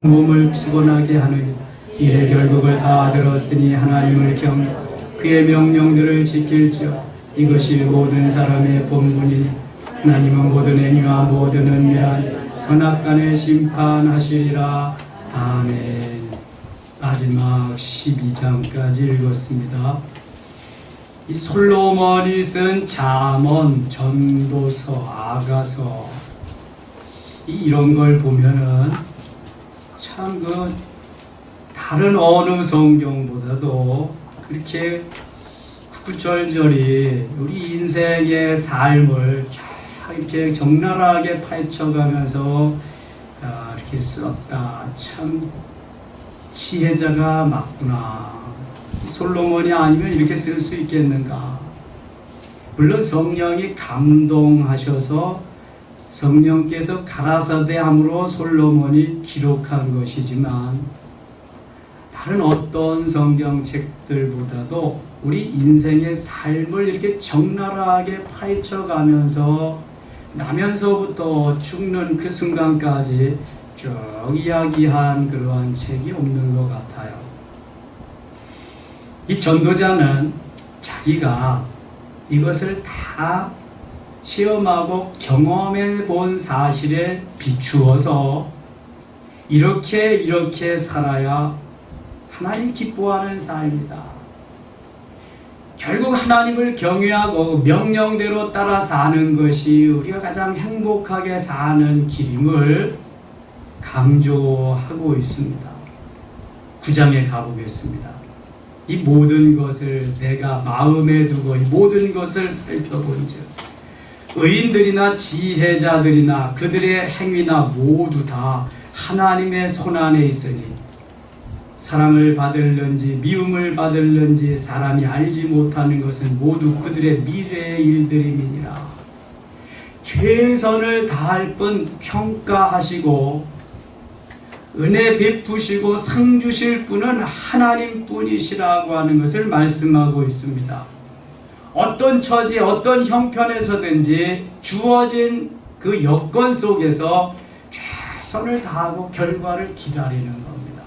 몸을 피곤하게 하느니 이의 결국을 다 들었으니 하나님을 그의 명령들을 지킬지어 이것이 모든 사람의 본분이니 하나님은 모든 행위와 모든 은밀한 선악간에 심판하시리라. 아멘. 마지막 12장까지 읽었습니다. 이 솔로몬이 쓴 잠언, 전도서, 아가서 이런 걸 보면은 참 다른 어느 성경보다도 그렇게 구구절절히 우리 인생의 삶을 이렇게 적나라하게 파헤쳐가면서 이렇게 썼다. 참 지혜자가 맞구나. 솔로몬이 아니면 이렇게 쓸 수 있겠는가. 물론 성령이 감동하셔서 성령께서 가라사대함으로 솔로몬이 기록한 것이지만 다른 어떤 성경책들보다도 우리 인생의 삶을 이렇게 적나라하게 파헤쳐가면서 나면서부터 죽는 그 순간까지 쭉 이야기한 그러한 책이 없는 것 같아요. 이 전도자는 자기가 이것을 다 체험하고 경험해 본 사실에 비추어서 이렇게 살아야 하나님 기뻐하는 삶이다. 결국 하나님을 경외하고 명령대로 따라 사는 것이 우리가 가장 행복하게 사는 길임을 강조하고 있습니다. 9장에 가보겠습니다. 이 모든 것을 내가 마음에 두고 이 모든 것을 살펴본즉 의인들이나 지혜자들이나 그들의 행위나 모두 다 하나님의 손안에 있으니 사랑을 받을는지 미움을 받을는지 사람이 알지 못하는 것은 모두 그들의 미래의 일들임이니라. 최선을 다할 뿐 평가하시고 은혜 베푸시고 상 주실 분은 하나님뿐이시라고 하는 것을 말씀하고 있습니다. 어떤 처지, 어떤 형편에서든지 주어진 그 여건 속에서 최선을 다하고 결과를 기다리는 겁니다.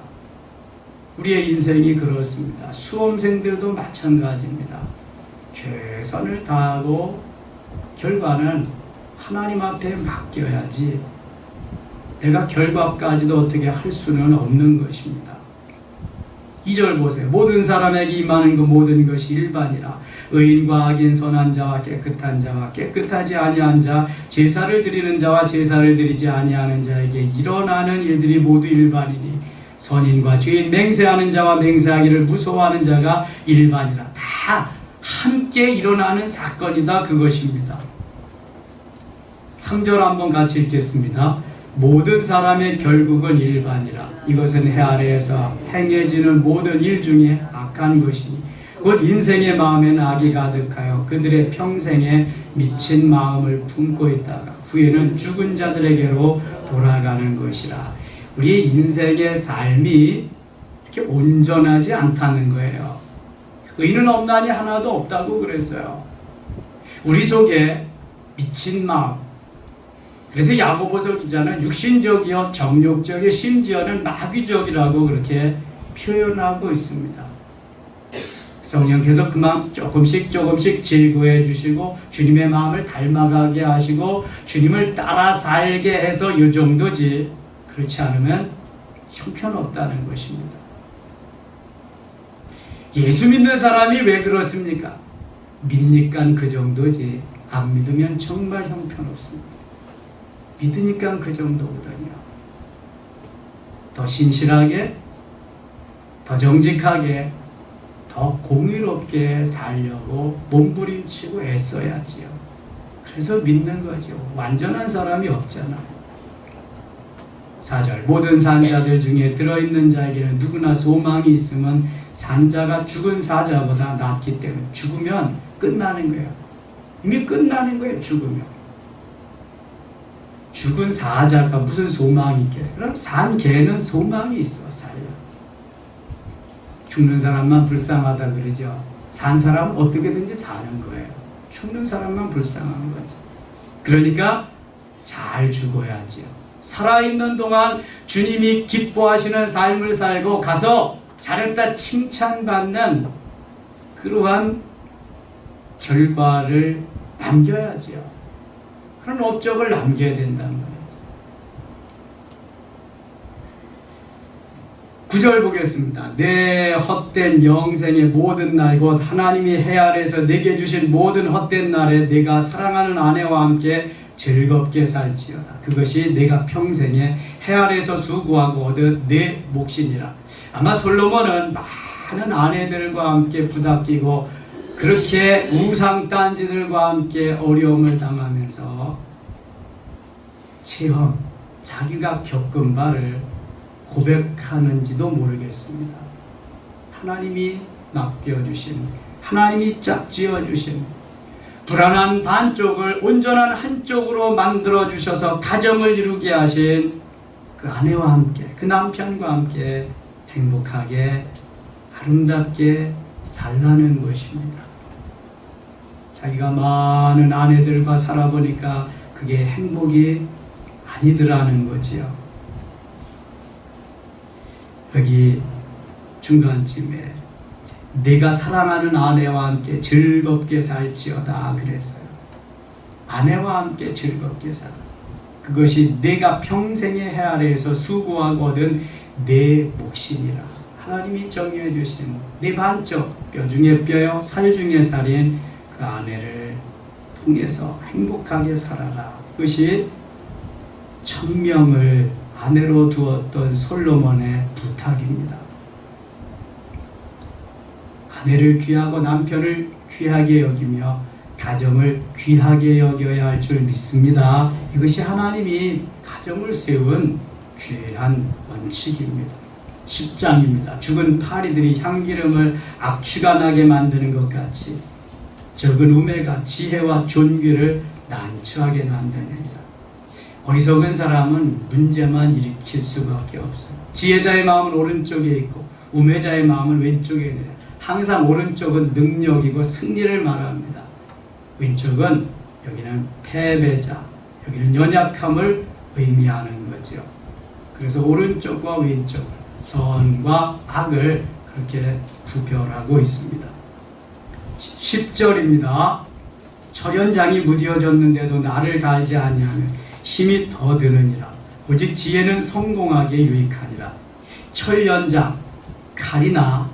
우리의 인생이 그렇습니다. 수험생들도 마찬가지입니다. 최선을 다하고 결과는 하나님 앞에 맡겨야지 내가 결과까지도 어떻게 할 수는 없는 것입니다. 2절 보세요. 모든 사람에게 임하는 그 모든 것이 일반이라. 의인과 악인, 선한 자와 깨끗한 자와 깨끗하지 아니한 자, 제사를 드리는 자와 제사를 드리지 아니하는 자에게 일어나는 일들이 모두 일반이니 선인과 죄인, 맹세하는 자와 맹세하기를 무서워하는 자가 일반이라. 다 함께 일어나는 사건이다 그것입니다. 3절 한번 같이 읽겠습니다. 모든 사람의 결국은 일반이라. 이것은 해 아래에서 행해지는 모든 일 중에 악한 것이니 곧 인생의 마음에는 악이 가득하여 그들의 평생에 미친 마음을 품고 있다가 후에는 죽은 자들에게로 돌아가는 것이라. 우리 인생의 삶이 이렇게 온전하지 않다는 거예요. 의는 없나니 하나도 없다고 그랬어요. 우리 속에 미친 마음. 그래서 야고보서 기자는 육신적이요 정욕적이요 심지어는 마귀적이라고 그렇게 표현하고 있습니다. 성령께서 그만 조금씩 제거해 주시고 주님의 마음을 닮아가게 하시고 주님을 따라 살게 해서 이 정도지 그렇지 않으면 형편없다는 것입니다. 예수 믿는 사람이 왜 그렇습니까? 믿으니까 그 정도지 안 믿으면 정말 형편없습니다. 믿으니까 그 정도거든요. 더 신실하게, 더 정직하게, 더 공의롭게 살려고 몸부림치고 애써야지요. 그래서 믿는 거죠. 완전한 사람이 없잖아요. 4절 모든 산자들 중에 들어있는 자에게는 누구나 소망이 있으면 산자가 죽은 사자보다 낫기 때문에 죽으면 끝나는 거예요. 이미 끝나는 거예요. 죽은 사자가 무슨 소망이 있게? 그럼 산 개는 소망이 있어. 살려. 죽는 사람만 불쌍하다 그러죠. 산 사람은 어떻게든지 사는 거예요. 죽는 사람만 불쌍한 거지. 그러니까 잘 죽어야지요. 살아있는 동안 주님이 기뻐하시는 삶을 살고 가서 잘했다 칭찬받는 그러한 결과를 남겨야지요. 그런 업적을 남겨야 된다는 거예요. 9절 보겠습니다. 내 헛된 영생의 모든 날 곧 하나님이 해 아래에서 내게 주신 모든 헛된 날에 내가 사랑하는 아내와 함께 즐겁게 살지어다. 그것이 내가 평생에 해 아래에서 수고하고 얻은 내 몫이니라. 아마 솔로몬은 많은 아내들과 함께 부닥기고 그렇게 우상딴지들과 함께 어려움을 당하면서 자기가 겪은 바를 고백하는지도 모르겠습니다. 하나님이 맡겨주신, 하나님이 짝지어주신 불안한 반쪽을 온전한 한쪽으로 만들어주셔서 가정을 이루게 하신 그 아내와 함께, 그 남편과 함께 행복하게 아름답게 살라는 것입니다. 자기가 많은 아내들과 살아보니까 그게 행복이 아니더라는 거지요. 여기 중간쯤에 내가 사랑하는 아내와 함께 즐겁게 살지어다 그랬어요. 아내와 함께 즐겁게 살아. 그것이 내가 평생의 해 아래에서 수고하고 얻은 내 몫이니라. 하나님이 정해 주신 내 반쪽, 뼈 중에 뼈요 살 중에 살인 그 아내를 통해서 행복하게 살아라. 그것이 천명을 아내로 두었던 솔로몬의 부탁입니다. 아내를 귀하고 남편을 귀하게 여기며 가정을 귀하게 여겨야 할 줄 믿습니다. 이것이 하나님이 가정을 세운 귀한 원칙입니다. 10장입니다. 죽은 파리들이 향기름을 악취가 나게 만드는 것 같이 적은 우매가 지혜와 존귀를 난처하게 만드느니라. 어리석은 사람은 문제만 일으킬 수밖에 없어요. 지혜자의 마음은 오른쪽에 있고 우매자의 마음은 왼쪽에 있느냐. 항상 오른쪽은 능력이고 승리를 말합니다. 왼쪽은 여기는 패배자, 여기는 연약함을 의미하는 거죠. 그래서 오른쪽과 왼쪽, 선과 악을 그렇게 구별하고 있습니다. 10절입니다. 철연장이 무뎌졌는데도 나를 갈지 아니하면 힘이 더 드느니라. 오직 지혜는 성공하기에 유익하니라. 철연장, 칼이나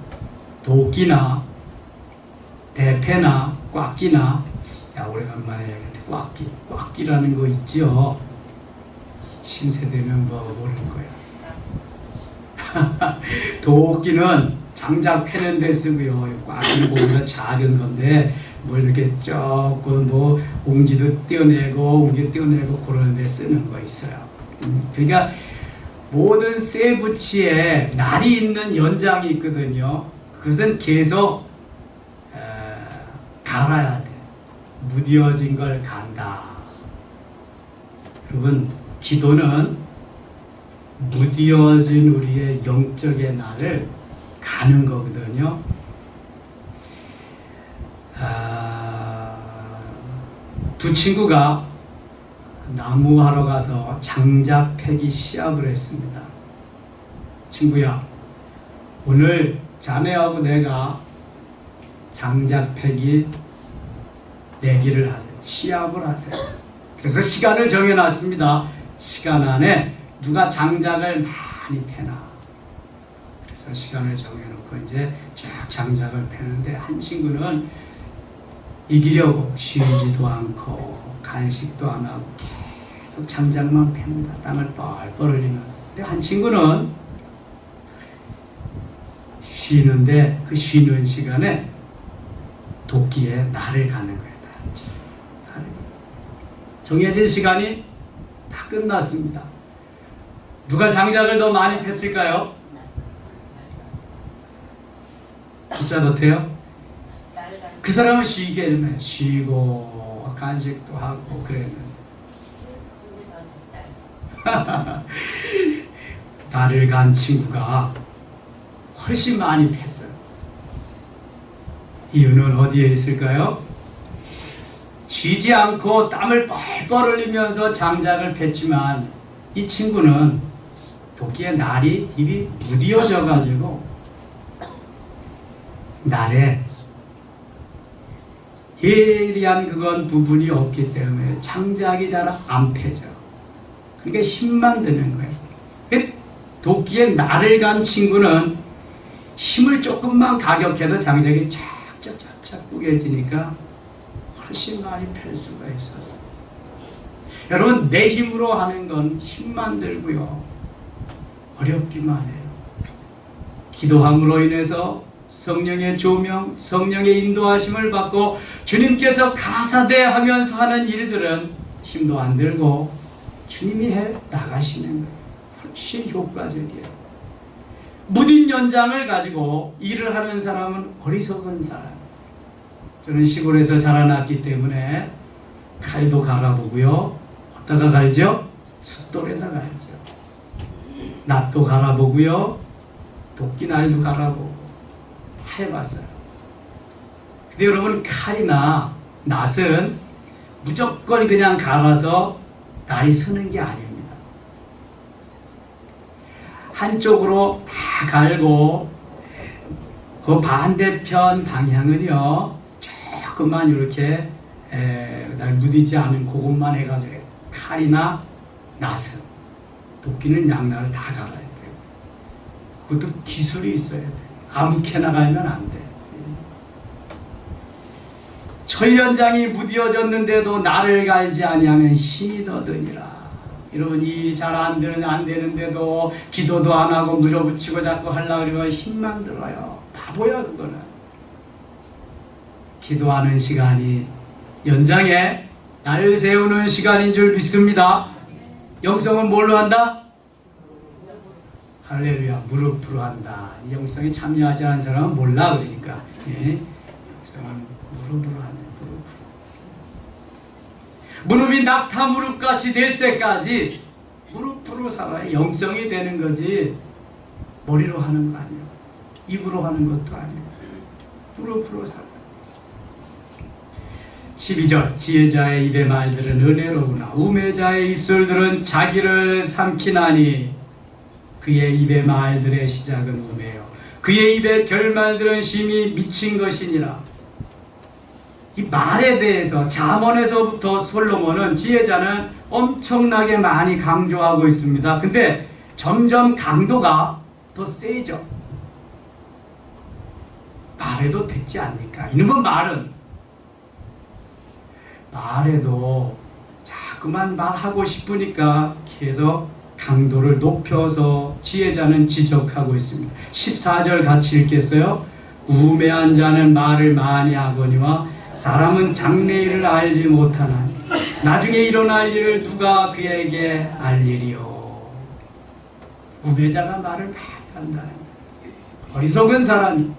도끼나 대패나 꽉기나, 야 오래간만에 꽉기라는 거 있죠. 신세대는 뭐 모르는 거야. 도끼는 장작 패는 데 쓰고요. 꽉기는 보다 작은 건데 뭐 이렇게 조금 뭐 옹지도 떼어내고 옹지 떼어내고 그런 데 쓰는 거 있어요. 그러니까 모든 쇠붙이에 날이 있는 연장이 있거든요. 그것은 계속 갈아야 돼. 무뎌진 걸 간다. 여러분, 기도는 무뎌진 우리의 영적의 날을 가는 거거든요. 두 친구가 나무하러 가서 장작 패기 시합을 했습니다. 친구야, 오늘 자네하고 내가 장작 패기 내기를 하세요. 시합을 하세요. 그래서 시간을 정해놨습니다. 시간 안에 누가 장작을 많이 패나. 그래서 시간을 정해놓고 이제 쫙 장작을 패는데 한 친구는 이기려고 쉬지도 않고 간식도 안 하고 계속 장작만 팹니다. 땀을 뻘뻘 흘리면서. 근데 한 친구는 쉬는데 그 쉬는 시간에 도끼에 날을 가는 거예요. 정해진 시간이 다 끝났습니다. 누가 장작을 더 많이 팼을까요? 진짜 어때요? 그 사람은 쉬게 쉬고 간식도 하고 그랬는데 날을 간 친구가 훨씬 많이 팼어요. 이유는 어디에 있을까요? 쉬지 않고 땀을 뻘뻘 흘리면서 장작을 팼지만 이 친구는 도끼에 날이 입이 무뎌져 가지고 날에 예리한 그건 부분이 없기 때문에 장작이 잘 안 패져. 그러니까 힘만 드는 거예요. 도끼에 날을 간 친구는 힘을 조금만 가격해도 장작이 착착착착 구겨지니까 훨씬 많이 펼 수가 있어서. 여러분, 내 힘으로 하는 건 힘만 들고요, 어렵기만 해요. 기도함으로 인해서 성령의 조명, 성령의 인도하심을 받고 주님께서 가사대하면서 하는 일들은 힘도 안 들고 주님이 해 나가시는 거예요. 훨씬 효과적이에요. 무딘 연장을 가지고 일을 하는 사람은 어리석은 사람. 저는 시골에서 자라났기 때문에 칼도 갈아보고요, 어디다가 갈죠? 숫돌에다 갈죠. 낫도 갈아보고요, 도끼날도 갈아보고 다 해봤어요. 근데 여러분, 칼이나 낫은 무조건 그냥 갈아서 날이 서는 게 아닙니다. 한쪽으로 다 갈고 그 반대편 방향은요, 조금만 이렇게 날 무디지 않은 그것만 해가지고, 칼이나 낫은, 도끼는 양날을 다 갈아야 돼요. 그것도 기술이 있어야 돼요. 아무렇게나 갈면 안 돼. 철연장이 무디어졌는데도 나를 갈지 아니하면 신이 더드니라. 여러분, 일이 잘 안 되는데도 기도도 안 하고 물어붙이고 자꾸 하려고 그러면 힘만 들어요. 바보야 그거는. 기도하는 시간이 연장에 나를 세우는 시간인 줄 믿습니다. 영성은 뭘로 한다? 할렐루야, 무릎으로 한다. 영성에 참여하지 않은 사람은 몰라. 그러니까 영성은 무릎으로 하는, 무릎이 낙타 무릎같이 될 때까지 무릎으로 살아야 영성이 되는 거지, 머리로 하는 거 아니에요. 입으로 하는 것도 아니에요. 무릎으로 살아요. 12절, 지혜자의 입의 말들은 은혜로구나. 우매자의 입술들은 자기를 삼키나니 그의 입의 말들의 시작은 우매요. 그의 입의 결말들은 심히 미친 것이니라. 이 말에 대해서 잠언에서부터 솔로몬은, 지혜자는 엄청나게 많이 강조하고 있습니다. 근데 점점 강도가 더 세죠. 말해도 듣지 않니까. 이놈은 말해도 자꾸만 말하고 싶으니까 계속 강도를 높여서 지혜자는 지적하고 있습니다. 14절 같이 읽겠어요? 우매한 자는 말을 많이 하거니와 사람은 장래일을 알지 못하나니 나중에 일어날 일을 누가 그에게 알리리요. 우매자가 말을 많이 한다는 거예요. 어리석은 사람이.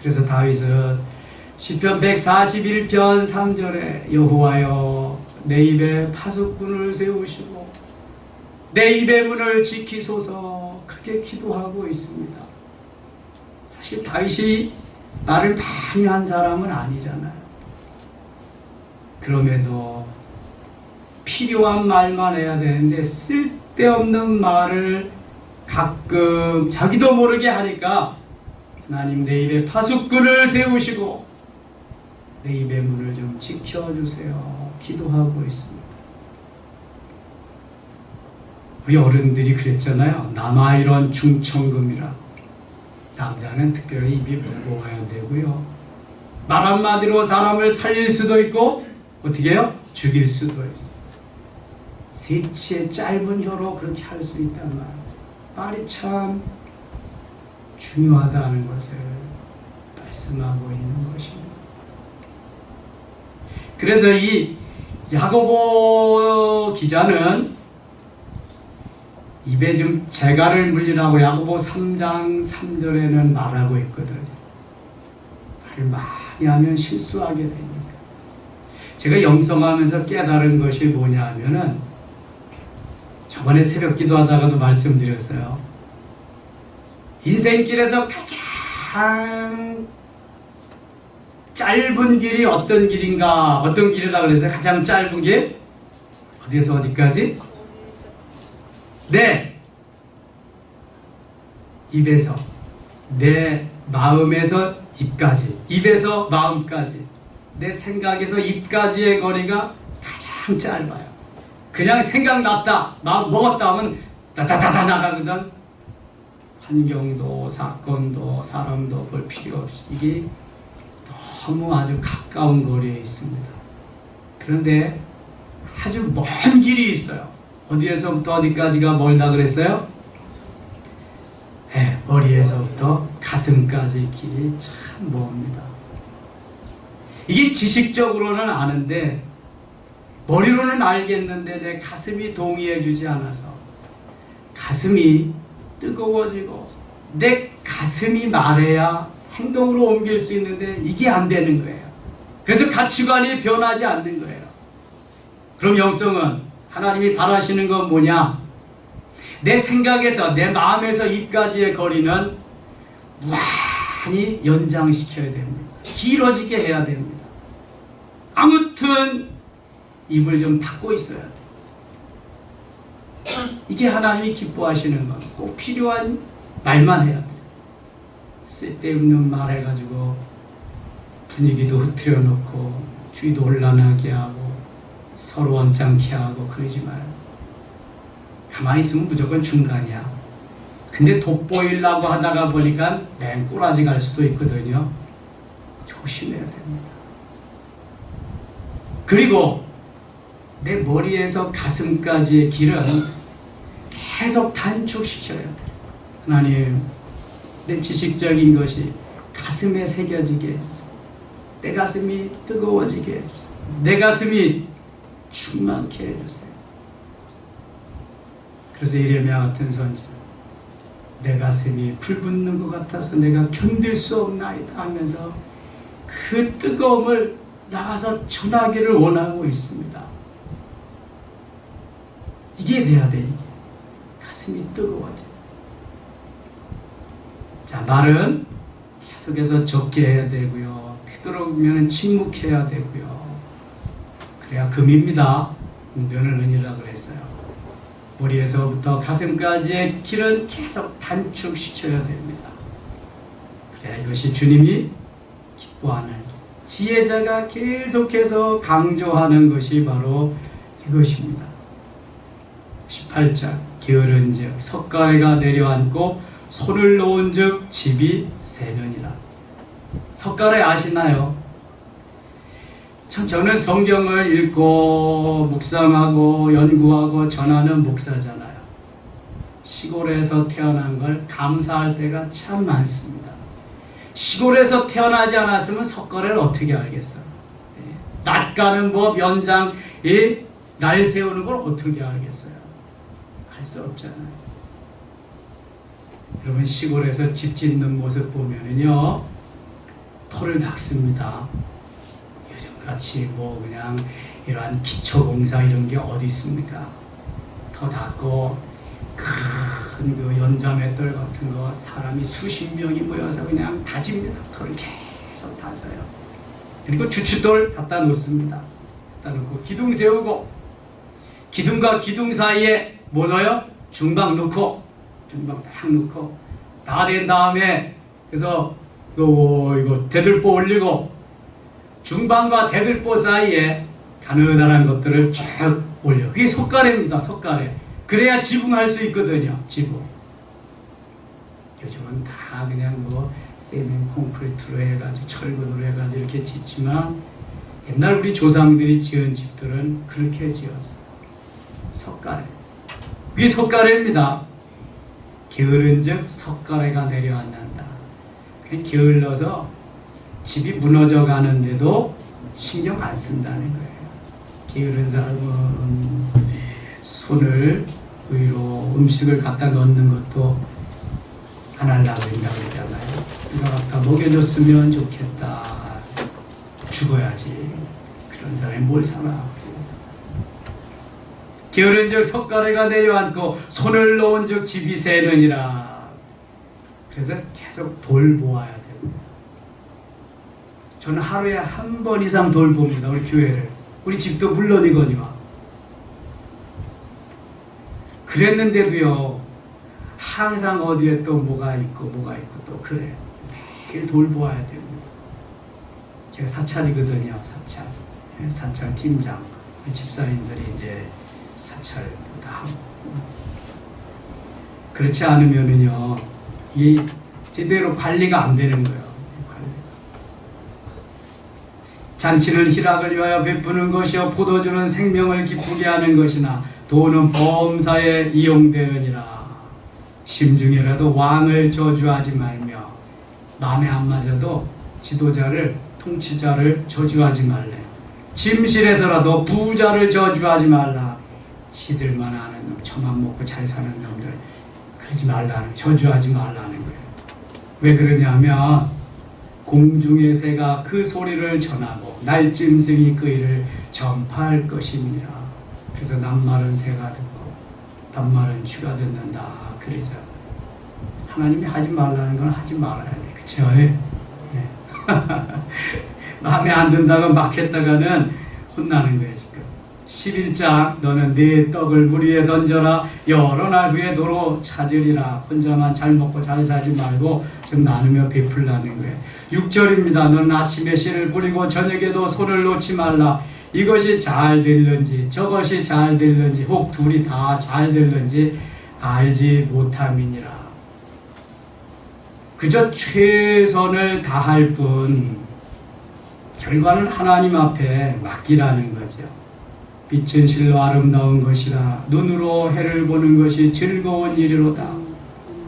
그래서 다윗은 시편 141편 3절에 여호와여 내 입에 파수꾼을 세우시고 내 입의 문을 지키소서, 그렇게 기도하고 있습니다. 사실 다윗이 말을 많이 한 사람은 아니잖아요. 그럼에도 필요한 말만 해야 되는데 쓸데없는 말을 가끔 자기도 모르게 하니까 하나님 내 입에 파수꾼을 세우시고 내 입의 문을 좀 지켜주세요. 기도하고 있습니다. 우리 어른들이 그랬잖아요. 남아이런 중천금이라고. 남자는 특별히 입이 무거워야 되고요. 말 한마디로 사람을 살릴 수도 있고 어떻게 해요? 죽일 수도 있어요. 세치의 짧은 혀로 그렇게 할 수 있단 말이에요. 말이 참 중요하다는 것을 말씀하고 있는 것입니다. 그래서 이 야고보 기자는 입에 좀 재갈을 물리라고 야고보 3장 3절에는 말하고 있거든요. 말 많이 하면 실수하게 되니까. 제가 영성하면서 깨달은 것이 뭐냐 하면은, 저번에 새벽 기도하다가도 말씀드렸어요. 인생길에서 가장 짧은 길이 어떤 길인가, 어떤 길이라고 그래서 가장 짧은 길? 어디에서 어디까지? 내 입에서, 내 마음에서 입까지, 입에서 마음까지, 내 생각에서 입까지의 거리가 가장 짧아요. 그냥 생각났다, 마음 먹었다 하면 다다다다 나가거든. 환경도 사건도 사람도 볼 필요 없이 이게 너무 아주 가까운 거리에 있습니다. 그런데 아주 먼 길이 있어요. 어디에서부터 어디까지가 멀다 그랬어요? 네, 머리에서부터 가슴까지 길이 참 멉니다. 이게 지식적으로는 아는데, 머리로는 알겠는데 내 가슴이 동의해 주지 않아서 가슴이 뜨거워지고 내 가슴이 말해야 행동으로 옮길 수 있는데 이게 안 되는 거예요. 그래서 가치관이 변하지 않는 거예요. 그럼 영성은 하나님이 바라시는 건 뭐냐? 내 생각에서 내 마음에서 입까지의 거리는 많이 연장시켜야 됩니다. 길어지게 해야 됩니다. 아무튼 입을 좀 닫고 있어야 돼요. 이게 하나님이 기뻐하시는 건 꼭 필요한 말만 해야 돼요. 쓸데없는 말 해가지고 분위기도 흐트려 놓고 주의도 혼란하게 하고 서로 언짢게 하고 그러지 마요. 가만히 있으면 무조건 중간이야. 근데 돋보이려고 하다가 보니까 맨 꼬라지 갈 수도 있거든요. 조심해야 됩니다. 그리고 내 머리에서 가슴까지의 길은 계속 단축시켜야 돼요. 하나님, 내 지식적인 것이 가슴에 새겨지게 해주세요. 내 가슴이 뜨거워지게 해주세요. 내 가슴이 충만케 해주세요. 그래서 이레미야 같은 선지자, 내 가슴이 불붙는 것 같아서 내가 견딜 수 없나이다 하면서 그 뜨거움을 나가서 전하기를 원하고 있습니다. 이게 돼야 돼. 이게. 가슴이 뜨거워져. 자, 말은 계속해서 적게 해야 되고요. 되도록이면 침묵해야 되고요. 그래야 금입니다. 은변은 은이라고 그랬어요. 머리에서부터 가슴까지의 길은 계속 단축시켜야 됩니다. 그래야 이것이 주님이 기뻐하는, 지혜자가 계속해서 강조하는 것이 바로 이것입니다. 18장, 게으른즉 석가래가 내려앉고 손을 놓은즉 집이 새느니라. 석가래 아시나요? 참 저는 성경을 읽고 묵상하고 연구하고 전하는 목사잖아요. 시골에서 태어난 걸 감사할 때가 참 많습니다. 시골에서 태어나지 않았으면 석가래를 어떻게 알겠어요? 낫가는 법, 연장, 날 세우는 걸 어떻게 알겠어요? 할 수 없잖아요. 여러분, 시골에서 집 짓는 모습 보면은요, 터를 닦습니다. 요즘같이 뭐 그냥 이러한 기초공사 이런 게 어디 있습니까? 터 닦고 큰 그 연자맷돌 같은 거 사람이 수십 명이 모여서 그냥 다집니다. 터를 계속 다져요. 그리고 주춧돌 갖다 놓습니다. 갖다 놓고 기둥 세우고, 기둥과 기둥 사이에 뭐 넣어요? 중방 넣고, 중방 딱 넣고 다 된 다음에, 그래서 이거 대들보 올리고 중방과 대들보 사이에 가느다란 것들을 쭉 올려. 그게 석가래입니다. 석가래. 그래야 지붕할 수 있거든요. 지붕. 요즘은 다 그냥 뭐 세멘 콘크리트로 해가지고 철근으로 해가지고 이렇게 짓지만, 옛날 우리 조상들이 지은 집들은 그렇게 지었어요. 석가래. 그게 석가래입니다. 게으른즉 석가래가 내려앉는다. 게을러서 집이 무너져 가는데도 신경 안 쓴다는 거예요. 게으른 사람은 손을 위로 음식을 갖다 넣는 것도 안 하려고 한다고 그러잖아요. 누가 갖다 먹여줬으면 좋겠다. 죽어야지. 그런 사람이 뭘 살아. 게으른즉 석가래가 내려앉고 손을 놓은즉 집이 새느니라. 그래서 계속 돌보아야 됩니다. 저는 하루에 한 번 이상 돌봅니다. 우리 교회를. 우리 집도 물론이거니와. 그랬는데도요, 항상 어디에 또 뭐가 있고 또 그래. 매일 돌보아야 됩니다. 제가 사찰이거든요. 사찰 팀장. 집사님들이 이제 사찰 다 하고. 그렇지 않으면은요, 이 제대로 관리가 안 되는 거예요. 잔치는 희락을 위하여 베푸는 것이요 포도주는 생명을 기쁘게 하는 것이나 도는 범사에 이용되으니라. 심중에라도 왕을 저주하지 말며 마음에 안 맞아도 지도자를 통치자를 저주하지 말래. 침실에서라도 부자를 저주하지 말라. 지들만 아는 놈, 저만 먹고 잘 사는 놈들 그러지 말라는, 저주하지 말라는 거예요. 왜 그러냐면 공중의 새가 그 소리를 전하고 날짐승이 그 일을 전파할 것입니다. 그래서 낱말은 새가 듣고 낱말은 쥐가 듣는다 그러죠. 하나님이 하지 말라는 건 하지 말아야 돼. 그쵸? 네. 마음에 안 든다고 막 했다가는 혼나는 거예요. 지금 11장 너는 네 떡을 물 위에 던져라. 여러 날 후에 도로 찾으리라. 혼자만 잘 먹고 잘 살지 말고 좀 나누며 베풀라는 거예요. 6절입니다. 너는 아침에 씨를 뿌리고 저녁에도 손을 놓지 말라. 이것이 잘 될는지 저것이 잘 될는지 혹 둘이 다 잘 될는지 알지 못함이니라. 그저 최선을 다할 뿐 결과는 하나님 앞에 맡기라는 거죠. 빛은 실로 아름다운 것이라 눈으로 해를 보는 것이 즐거운 일이로다.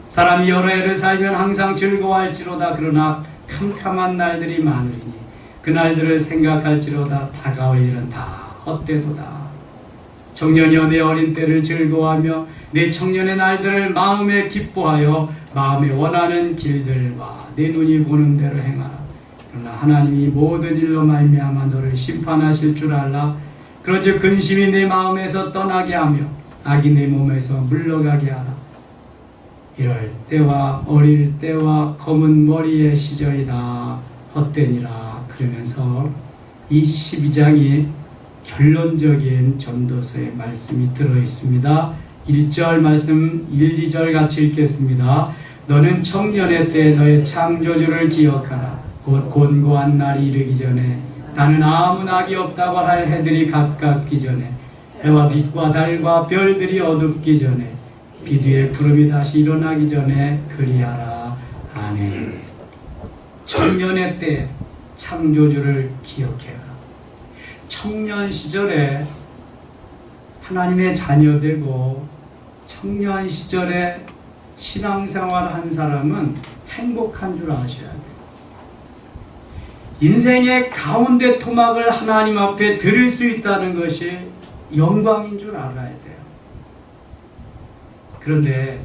사람이 여러 해를 살면 항상 즐거워할지로다. 그러나 캄캄한 날들이 많으리니 그 날들을 생각할지로다. 다가올 일은 다 헛되도다. 청년이여 내 어린 때를 즐거워하며 내 청년의 날들을 마음에 기뻐하여 마음에 원하는 길들과 내 눈이 보는 대로 행하라. 그러나 하나님이 모든 일로 말미암아 너를 심판하실 줄 알라. 그런즉 근심이 내 마음에서 떠나게 하며 악이 내 몸에서 물러가게 하라. 이럴 때와 어릴 때와 검은 머리의 시절이다 헛되니라. 그러면서 이 12장이 결론적인 전도서의 말씀이 들어있습니다. 1절 말씀 1, 2절 같이 읽겠습니다. 너는 청년의 때 너의 창조주를 기억하라. 곧 곤고한 날이 이르기 전에 나는 아무 낙이 없다고 할 해들이 가깝기 전에 해와 빛과 달과 별들이 어둡기 전에 비뒤에 구름이 다시 일어나기 전에 그리하라. 아멘. 청년의 때 창조주를 기억해라. 청년 시절에 하나님의 자녀되고 청년 시절에 신앙생활 한 사람은 행복한 줄 아셔야 돼요. 인생의 가운데 토막을 하나님 앞에 드릴 수 있다는 것이 영광인 줄 알아야 돼요. 그런데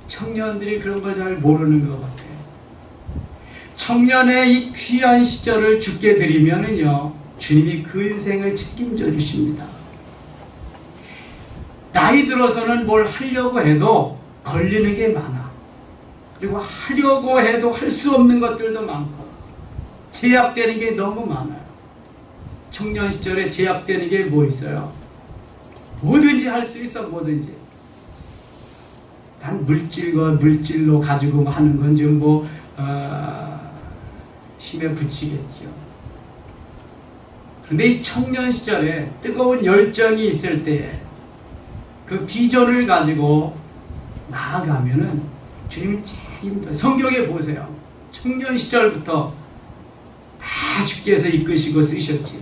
청년들이 그런 걸 잘 모르는 것 같아요. 청년의 이 귀한 시절을 주께 드리면은요, 주님이 그 인생을 책임져 주십니다. 나이 들어서는 뭘 하려고 해도 걸리는 게 많아. 그리고 하려고 해도 할 수 없는 것들도 많고 제약되는 게 너무 많아요. 청년 시절에 제약되는 게 뭐 있어요? 뭐든지 할 수 있어. 뭐든지. 단 물질로 가지고 하는 건 좀 힘에 붙이겠죠. 그런데 이 청년 시절에 뜨거운 열정이 있을 때에 그 비전을 가지고 나아가면은 주님이 제일 힘들어요. 성경에 보세요. 청년 시절부터 다 주께서 이끄시고 쓰셨지.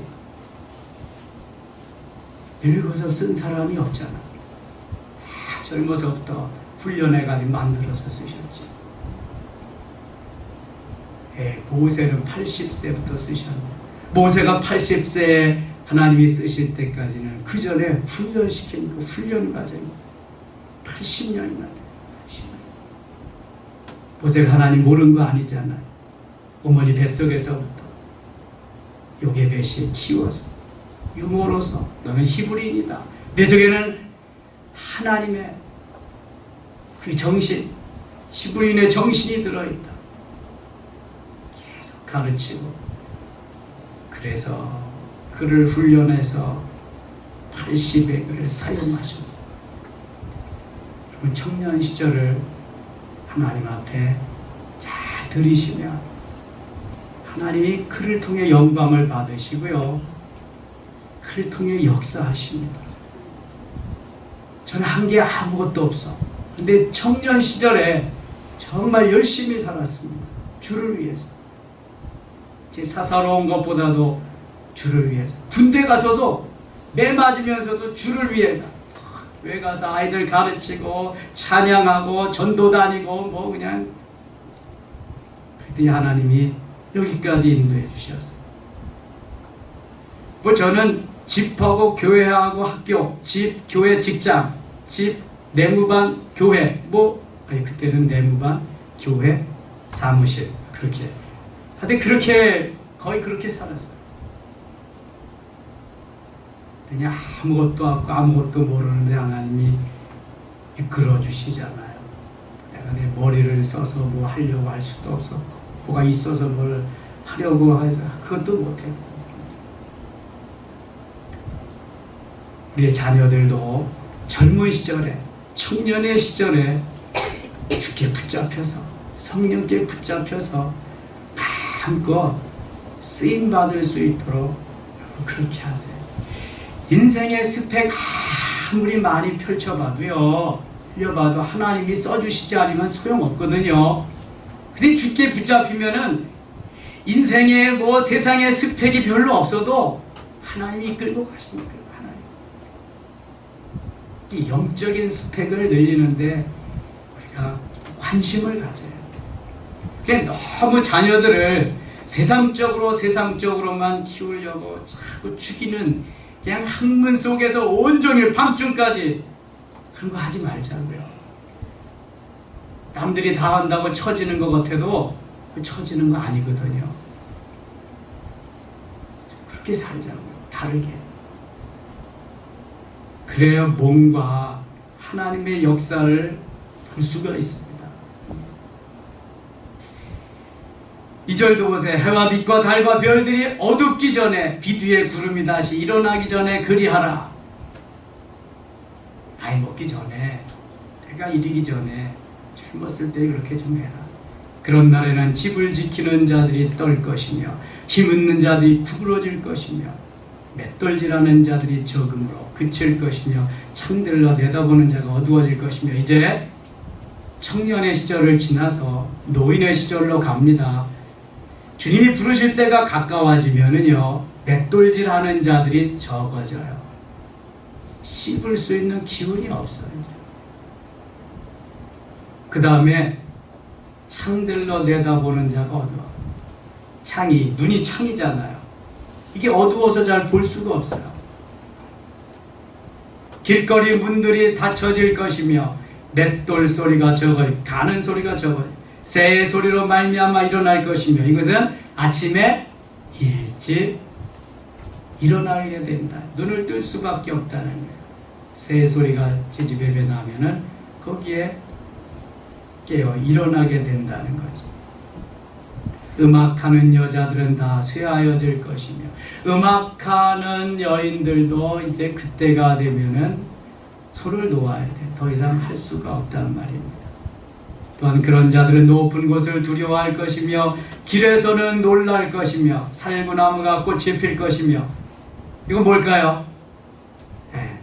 늙어서 쓴 사람이 없잖아. 다 젊어서부터 훈련해가지고 만들어서 쓰셨지. 모세는 80세부터 쓰셨네. 모세가 80세에 하나님이 쓰실 때까지는 그 전에 훈련시킨 그 훈련 과정이 80년이나 돼요. 모세가 하나님 모르는 거 아니잖아요. 어머니 뱃속에서부터 요게벳이 키워서 유모로서 너는 히브리인이다. 내 속에는 하나님의 그 정신, 히브리인의 정신이 들어있다. 계속 가르치고 그래서 그를 훈련해서 80의 그를 사용하셨어요. 그 청년 시절을 하나님 앞에 잘 들이시면 하나님이 그를 통해 영광을 받으시고요, 그를 통해 역사하십니다. 저는 한 게 아무것도 없어. 근데 청년 시절에 정말 열심히 살았습니다. 주를 위해서. 제 사사로운 것보다도 주를 위해서. 군대 가서도 매 맞으면서도 주를 위해서. 왜 가서 아이들 가르치고 찬양하고 전도 다니고 뭐 그냥. 그랬더니 하나님이 여기까지 인도해 주셨어요. 뭐 저는 집하고 교회하고 학교, 집, 교회, 직장, 집, 내무반, 교회, 그때는 내무반, 교회, 사무실, 그렇게. 하여튼 거의 그렇게 살았어요. 그냥 아무것도 없고 아무것도 모르는데 하나님이 이끌어 주시잖아요. 내가 내 머리를 써서 뭐 하려고 할 수도 없었고, 뭐가 있어서 뭘 하려고 해서 그것도 못했고. 우리의 자녀들도 젊은 시절에, 청년의 시절에 주께 붙잡혀서, 성령께 붙잡혀서 마음껏 쓰임받을 수 있도록 그렇게 하세요. 인생의 스펙 아무리 많이 펼쳐봐도요, 흘려봐도 하나님이 써주시지 않으면 소용없거든요. 근데 주께 붙잡히면은 인생의 세상의 스펙이 별로 없어도 하나님이 이끌고 가십니다. 이 영적인 스펙을 늘리는데 우리가 관심을 가져야 돼요. 그러니까 너무 자녀들을 세상적으로만 키우려고 자꾸 죽이는, 그냥 학문 속에서 온종일 밤중까지 그런 거 하지 말자고요. 남들이 다 한다고 처지는 것 같아도 처지는 거 아니거든요. 그렇게 살자고요. 다르게. 그래야 몸과 하나님의 역사를 볼 수가 있습니다. 2절도 보세요. 해와 빛과 달과 별들이 어둡기 전에, 빛 위에 구름이 다시 일어나기 전에 그리하라. 나이 먹기 전에, 때가 이르기 전에, 젊었을 때 그렇게 좀 해라. 그런 날에는 집을 지키는 자들이 떨 것이며 힘있는 자들이 구부러질 것이며 맷돌질하는 자들이 적음으로 그칠 것이며 창들러 내다보는 자가 어두워질 것이며. 이제 청년의 시절을 지나서 노인의 시절로 갑니다. 주님이 부르실 때가 가까워지면은요, 맷돌질하는 자들이 적어져요. 씹을 수 있는 기운이 없어요. 그 다음에 창들러 내다보는 자가 어두워. 눈이 창이잖아요. 이게 어두워서 잘 볼 수가 없어요. 길거리 문들이 닫혀질 것이며 맷돌 소리가 가는 소리가 새 소리로 말미암아 일어날 것이며. 이것은 아침에 일찍 일어나게 된다. 눈을 뜰 수밖에 없다는 거예요. 새 소리가 지지배배 나면은 거기에 깨어 일어나게 된다는 거죠. 음악하는 여자들은 다 쇠하여질 것이며, 음악하는 여인들도 이제 그때가 되면은 손을 놓아야 돼. 더 이상 할 수가 없단 말입니다. 또한 그런 자들은 높은 곳을 두려워할 것이며 길에서는 놀랄 것이며 살구나무가 꽃이 필 것이며. 이건 뭘까요? 네.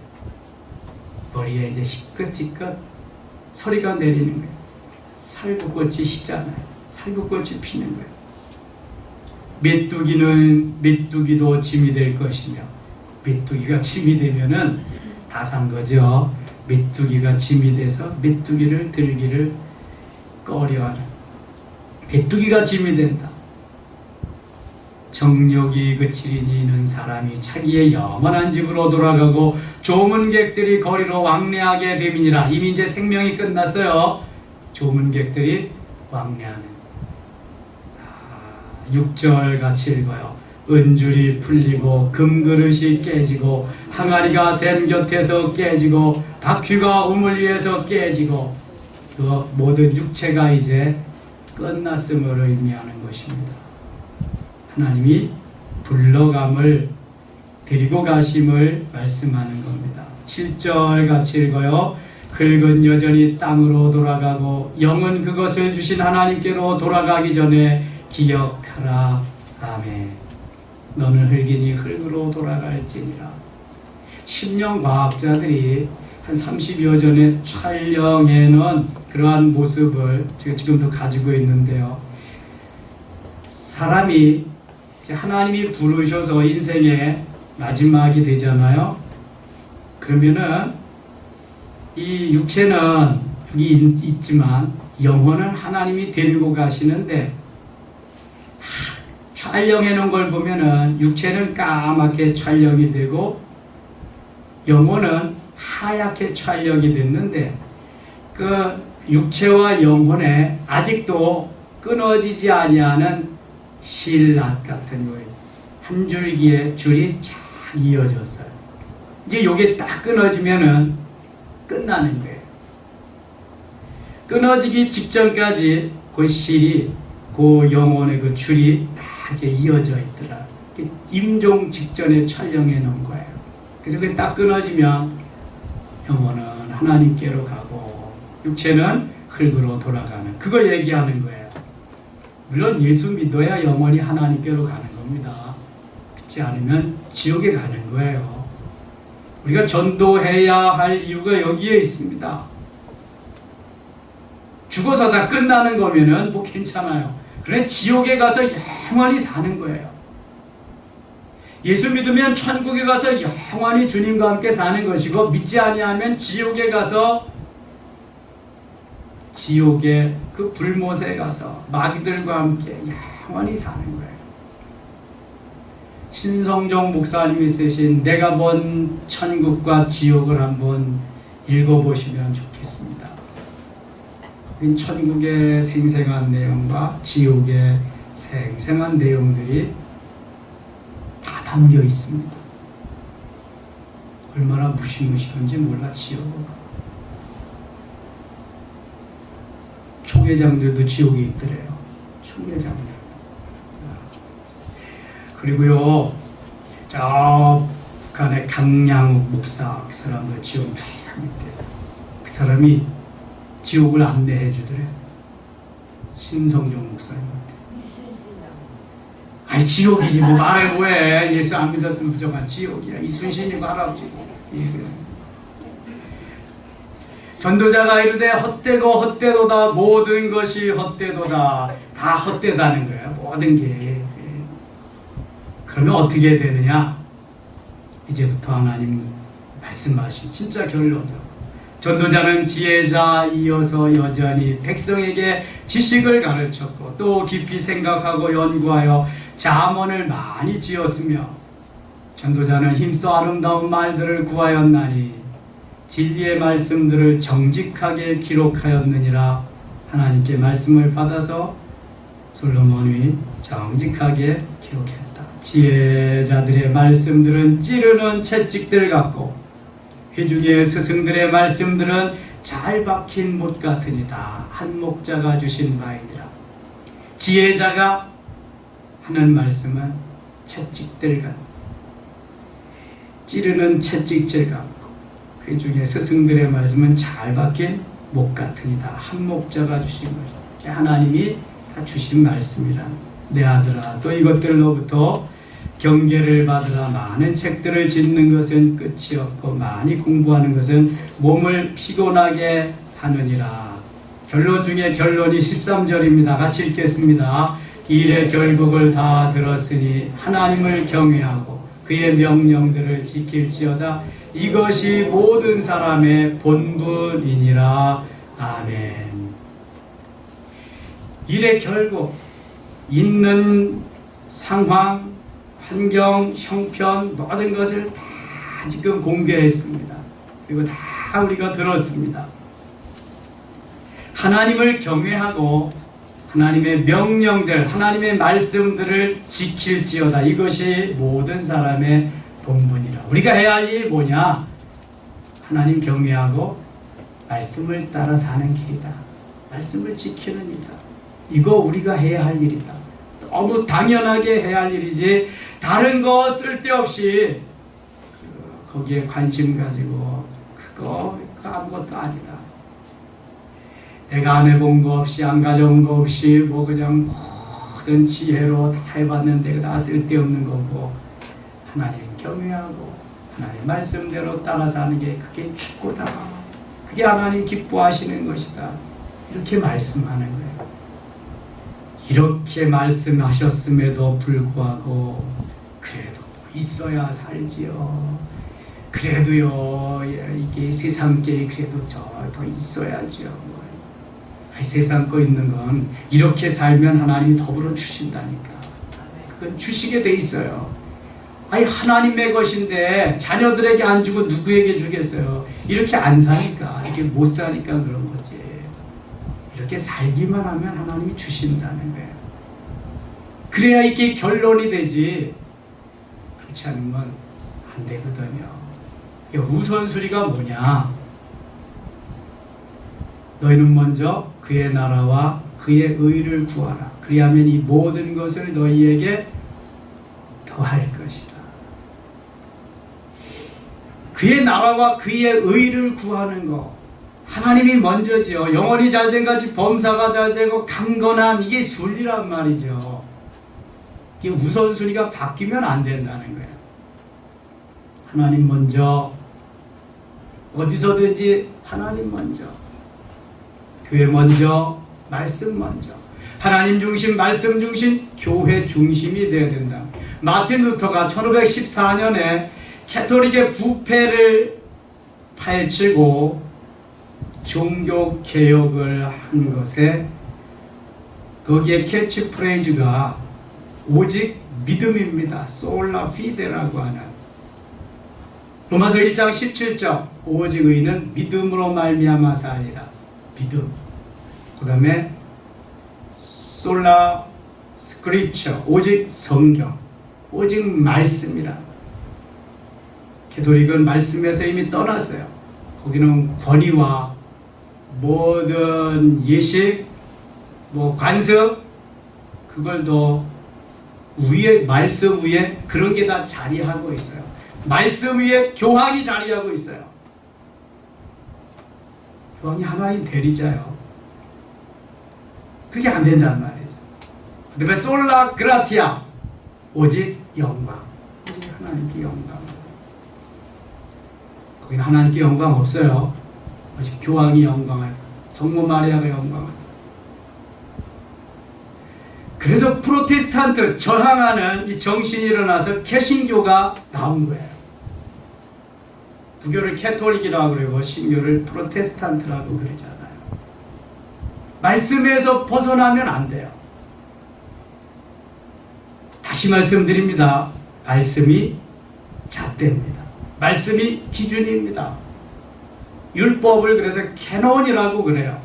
머리에 이제 희끗희끗 소리가 내리는 거예요. 살구꽃이 희잖아요. 살구꽃이 피는 거예요. 메뚜기도 짐이 될 것이며. 메뚜기가 짐이 되면은 다 산 거죠. 메뚜기가 짐이 돼서 메뚜기를 들기를 꺼려하는, 메뚜기가 짐이 된다. 정욕이 그치리니 이는 사람이 자기의 영원한 집으로 돌아가고 조문객들이 거리로 왕래하게 됨이니라. 이미 이제 생명이 끝났어요. 조문객들이 왕래하는. 6절 같이 읽어요. 은줄이 풀리고 금그릇이 깨지고 항아리가 샘 곁에서 깨지고 바퀴가 우물 위에서 깨지고. 그 모든 육체가 이제 끝났음을 의미하는 것입니다. 하나님이 불러감을, 데리고 가심을 말씀하는 겁니다. 7절 같이 읽어요. 흙은 여전히 땅으로 돌아가고 영은 그것을 주신 하나님께로 돌아가기 전에 기억하라. 아멘. 너는 흙이니 흙으로 돌아갈지니라. 심령 과학자들이 한 30여 전에 촬영해 놓은 그러한 모습을 제가 지금도 가지고 있는데요. 사람이 하나님이 부르셔서 인생의 마지막이 되잖아요. 그러면은 이 육체는 여기 있지만 영혼은 하나님이 데리고 가시는데, 촬영해 놓은 걸 보면은 육체는 까맣게 촬영이 되고 영혼은 하얗게 촬영이 됐는데, 그 육체와 영혼에 아직도 끊어지지 아니하는 실낫 같은 거예요. 한 줄기의 줄이 쫙 이어졌어요. 이제 요게 딱 끊어지면은 끝나는 거예요. 끊어지기 직전까지 그 실이, 그 영혼의 그 줄이 딱 이렇게 이어져 있더라. 임종 직전에 촬영해 놓은 거예요. 그래서 그게 딱 끊어지면 영혼은 하나님께로 가고 육체는 흙으로 돌아가는, 그걸 얘기하는 거예요. 물론 예수 믿어야 영혼이 하나님께로 가는 겁니다. 그렇지 않으면 지옥에 가는 거예요. 우리가 전도해야 할 이유가 여기에 있습니다. 죽어서 다 끝나는 거면은 뭐 괜찮아요. 그래 지옥에 가서 영원히 사는 거예요. 예수 믿으면 천국에 가서 영원히 주님과 함께 사는 것이고, 믿지 아니하면 지옥에 가서, 지옥의 그 불못에 가서 마귀들과 함께 영원히 사는 거예요. 신성종 목사님이 쓰신 내가 본 천국과 지옥을 한번 읽어보시면 좋겠습니다. 천국의 생생한 내용과 지옥의 생생한 내용들이 다 담겨 있습니다. 얼마나 무시무시한지 몰라. 지옥은 총회장들도 지옥에 있더래요. 총회장들. 그리고요, 저 북한의 강양욱 목사, 그 사람도 지옥 맨 밑에, 그 사람이 지옥을 안내해 주더래요. 신성종 목사님한테. 아니 지옥이지 뭐 말해 뭐해. 예수 안 믿었으면 무조건 지옥이야. 이순신이고 할아버지고. 전도자가 이르되 헛되고 헛되도다. 모든 것이 헛되도다. 다 헛되다는 거예요. 모든 게. 그러면 어떻게 되느냐? 이제부터 하나님 말씀하신 진짜 결론이요. 전도자는 지혜자 이어서 여전히 백성에게 지식을 가르쳤고 또 깊이 생각하고 연구하여 잠언을 많이 지었으며, 전도자는 힘써 아름다운 말들을 구하였나니 진리의 말씀들을 정직하게 기록하였느니라. 하나님께 말씀을 받아서 솔로몬이 정직하게 기록했다. 지혜자들의 말씀들은 찌르는 채찍들 같고 회중의 스승들의 말씀들은 잘 박힌 못 같으니다. 한 목자가 주신 바이니라. 지혜자가 하는 말씀은 채찍들 같고 찌르는 채찍질 같고, 회중의 스승들의 말씀은 잘 박힌 못 같으니다. 한 목자가 주신 것이다. 하나님이 다 주신 말씀이라. 내 아들아, 또 이것들로부터 경계를 받으라. 많은 책들을 짓는 것은 끝이 없고 많이 공부하는 것은 몸을 피곤하게 하느니라. 결론 중에 결론이 13절입니다. 같이 읽겠습니다. 일의 결국을 다 들었으니 하나님을 경외하고 그의 명령들을 지킬지어다. 이것이 모든 사람의 본분이니라. 아멘. 일의 결국, 있는 상황, 환경, 형편, 모든 것을 다 지금 공개했습니다. 그리고 다 우리가 들었습니다. 하나님을 경외하고 하나님의 명령들, 하나님의 말씀들을 지킬지어다. 이것이 모든 사람의 본분이라. 우리가 해야 할 일이 뭐냐? 하나님 경외하고 말씀을 따라 사는 길이다. 말씀을 지키는 일이다. 이거 우리가 해야 할 일이다. 너무 당연하게 해야 할 일이지 다른 거 쓸데없이 거기에 관심 가지고 그거 아무것도 아니다. 내가 안 해본 거 없이 안 가져온 거 없이 뭐 그냥 모든 지혜로 다 해봤는데 다 쓸데없는 거고, 하나님 경외하고 하나님 말씀대로 따라 사는 게 그게 축구다. 그게 하나님 기뻐하시는 것이다. 이렇게 말씀하는 거예요. 이렇게 말씀하셨음에도 불구하고 그래도 있어야 살지요. 그래도요, 이게 세상 게 그래도 더 있어야죠. 세상 거 있는 건 이렇게 살면 하나님이 더불어 주신다니까. 그건 주시게 돼 있어요. 아니, 하나님의 것인데 자녀들에게 안 주고 누구에게 주겠어요? 이렇게 안 사니까, 이렇게 못 사니까 그런 거지. 이렇게 살기만 하면 하나님이 주신다는 거예요. 그래야 이게 결론이 되지. 그렇지 않으면 안 되거든요. 우선순위가 뭐냐? 너희는 먼저 그의 나라와 그의 의를 구하라. 그리하면 이 모든 것을 너희에게 더할 것이다. 그의 나라와 그의 의를 구하는 거, 하나님이 먼저지요. 영혼이 잘된 같이 범사가 잘되고 강건한, 이게 순리란 말이죠. 이게 우선순위가 바뀌면 안 된다는 거예요. 하나님 먼저, 어디서든지 하나님 먼저, 교회 먼저, 말씀 먼저, 하나님 중심, 말씀 중심, 교회 중심이 되어야 된다. 마틴 루터가 1514년에 캐톨릭의 부패를 파헤치고 종교 개혁을 한 것에, 거기에 캐치프레이즈가 오직 믿음입니다. 솔라 피데라고 하는, 로마서 1장 17절, 오직 의인은 믿음으로 말미암아 살리라. 믿음. 그 다음에 솔라 스크립처, 오직 성경, 오직 말씀이라. 캐톨릭은 말씀에서 이미 떠났어요. 거기는 권위와 모든 예식, 관습, 그걸 더 위에, 말씀 위에 그런 게 다 자리하고 있어요. 말씀 위에 교황이 자리하고 있어요. 교황이 하나님 대리자요. 그게 안 된단 말이죠. 그 다음에 솔라 그라티아, 오직 영광, 오직 하나님께 영광. 거기는 하나님께 영광 없어요. 오직 교황이 영광을, 성모 마리아가 영광을. 그래서 프로테스탄트 저항하는 이 정신이 일어나서 개신교가 나온 거예요. 부교를 캐톨릭이라고 그러고 신교를 프로테스탄트라고 그러잖아요. 말씀에서 벗어나면 안 돼요. 다시 말씀드립니다. 말씀이 잣대입니다. 말씀이 기준입니다. 율법을 그래서 캐논이라고 그래요.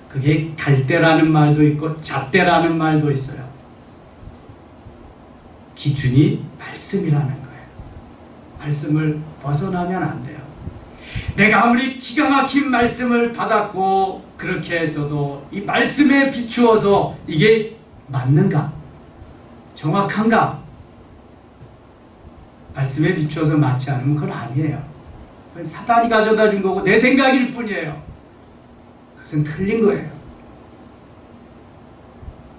그게 갈대라는 말도 있고 잣대라는 말도 있어요. 기준이 말씀이라는 거예요. 말씀을 벗어나면 안 돼요. 내가 아무리 기가 막힌 말씀을 받았고 그렇게 해서도 이 말씀에 비추어서 이게 맞는가? 정확한가? 말씀에 비추어서 맞지 않으면 그건 아니에요. 그건 사단이 가져다 준 거고 내 생각일 뿐이에요. 그것은 틀린 거예요.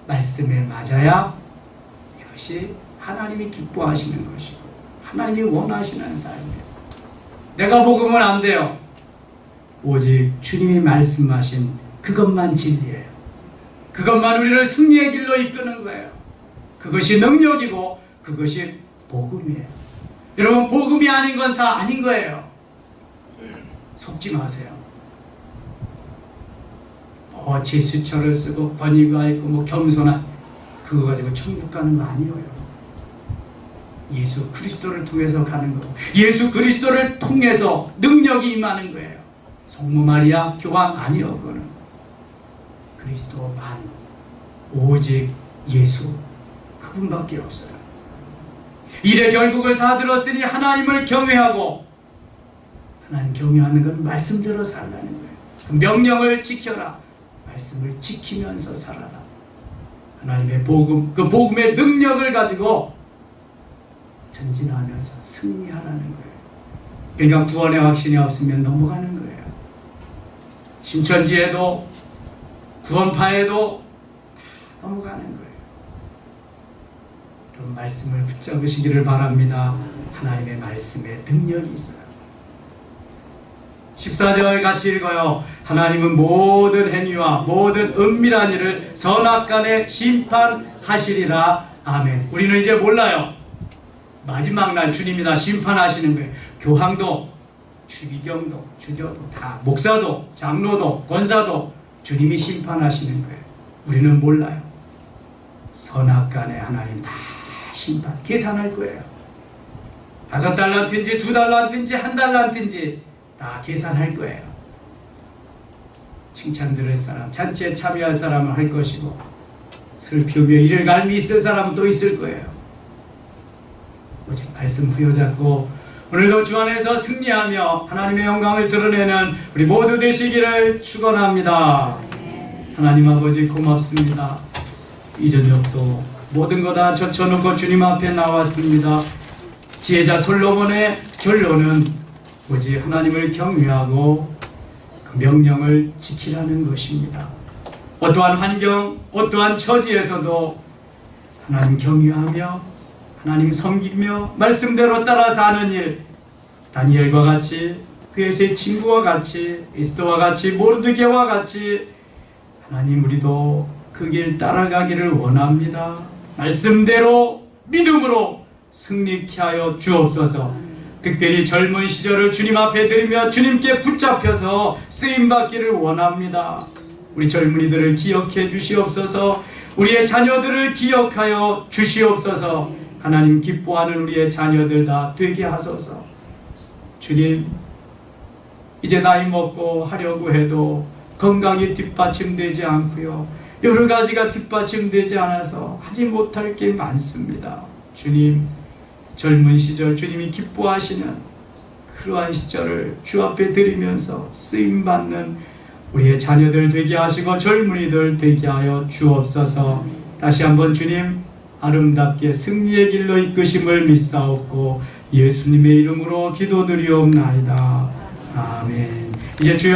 말씀에 맞아야 이것이 하나님이 기뻐하시는 것이고 하나님이 원하시는 삶이에요. 내가 복음은 안 돼요. 오직 주님이 말씀하신 그것만 진리예요. 그것만 우리를 승리의 길로 이끄는 거예요. 그것이 능력이고 그것이 복음이에요. 여러분, 복음이 아닌 건 다 아닌 거예요. 속지 마세요. 제수처를 쓰고 권위가 있고 겸손한 그거 가지고 천국 가는 거 아니에요. 예수 그리스도를 통해서 가는 거고 예수 그리스도를 통해서 능력이 임하는 거예요. 성모 마리아 교황 아니요. 그거는 그리스도만, 오직 예수, 그분밖에 없어요. 일의 결국을 다 들었으니 하나님을 경외하고, 하나님 경외하는 건 말씀대로 살라는 거예요. 그 명령을 지켜라. 말씀을 지키면서 살아라. 하나님의 복음, 그 복음의 능력을 가지고 전진하면서 승리하라는 거예요. 그러니까 구원의 확신이 없으면 넘어가는 거예요. 신천지에도 구원파에도 넘어가는 거예요. 그런 말씀을 붙잡으시기를 바랍니다. 하나님의 말씀에 능력이 있어요. 14절 같이 읽어요. 하나님은 모든 행위와 모든 은밀한 일을 선악간에 심판하시리라. 아멘. 우리는 이제 몰라요. 마지막 날 주님이 다 심판하시는 거예요. 교황도, 주기경도, 주교도 다, 목사도, 장로도, 권사도 주님이 심판하시는 거예요. 우리는 몰라요. 선악간에 하나님 다 심판, 계산할 거예요. 5달란트인지 2달란트인지 1달란트인지 다 계산할 거예요. 칭찬 들을 사람, 잔치에 참여할 사람은 할 것이고, 슬피우며 이를 갈미 있을 사람은 또 있을 거예요. 오직 말씀 부여잡고 오늘도 주 안에서 승리하며 하나님의 영광을 드러내는 우리 모두 되시기를 축원합니다. 하나님 아버지 고맙습니다. 이 저녁도 모든 거 다 젖혀놓고 주님 앞에 나왔습니다. 지혜자 솔로몬의 결론은 오직 하나님을 경외하고 그 명령을 지키라는 것입니다. 어떠한 환경, 어떠한 처지에서도 하나님 경외하며 하나님 섬기며 말씀대로 따라 사는 일, 다니엘과 같이 그의 세 친구와 같이 에스더와 같이 모르드게와 같이 하나님 우리도 그 길 따라가기를 원합니다. 말씀대로 믿음으로 승리케 하여 주옵소서. 특별히 젊은 시절을 주님 앞에 드리며 주님께 붙잡혀서 쓰임받기를 원합니다. 우리 젊은이들을 기억해 주시옵소서. 우리의 자녀들을 기억하여 주시옵소서. 하나님 기뻐하는 우리의 자녀들 다 되게 하소서. 주님, 이제 나이 먹고 하려고 해도 건강이 뒷받침되지 않고요, 여러 가지가 뒷받침되지 않아서 하지 못할 게 많습니다. 주님, 젊은 시절 주님이 기뻐하시는 그러한 시절을 주 앞에 드리면서 쓰임받는 우리의 자녀들 되게 하시고 젊은이들 되게 하여 주옵소서. 다시 한번 주님 아름답게 승리의 길로 이끄심을 믿사옵고 예수님의 이름으로 기도드리옵나이다. 아멘. 이제 주여